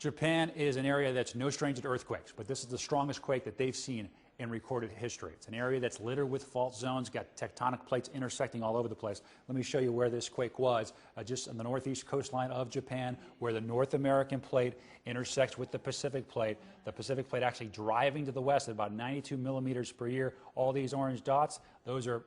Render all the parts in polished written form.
Japan is an area that's no stranger to earthquakes, but this is the strongest quake that they've seen in recorded history. It's an area that's littered with fault zones, got tectonic plates intersecting all over the place. Let me show you where this quake was, just on the northeast coastline of Japan, where the North American plate intersects with the Pacific plate. The Pacific plate actually driving to the west at about 92 millimeters per year. All these orange dots, those are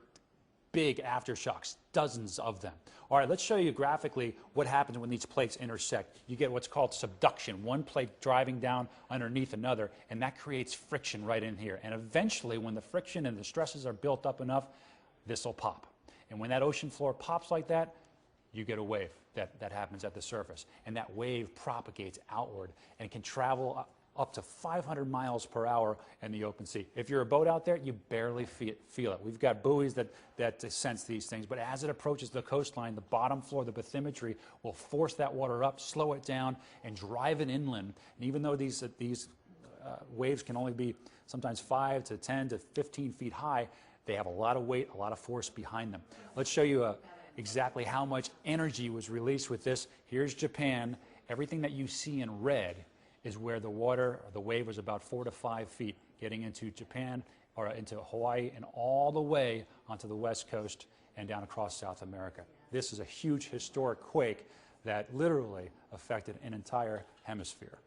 big aftershocks, dozens of them. All right, let's show you graphically what happens when these plates intersect. You get what's called subduction, one plate driving down underneath another, and that creates friction right in here. And eventually, when the friction and the stresses are built up enough, this will pop. And when that ocean floor pops like that, you get a wave that happens at the surface. And that wave propagates outward and can travel up to 500 miles per hour in the open sea. If you're a boat out there, you barely feel it. We've got buoys that sense these things, but as it approaches the coastline, the bottom floor, the bathymetry, will force that water up, slow it down, and drive it inland. And even though these waves can only be sometimes 5 to 10 to 15 feet high, they have a lot of weight, a lot of force behind them. Let's show you exactly how much energy was released with this. Here's Japan. Everything that you see in red is where the water, or the wave, was about 4 to 5 feet, getting into Japan, or into Hawaii, and all the way onto the west coast and down across South America. This is a huge historic quake that literally affected an entire hemisphere.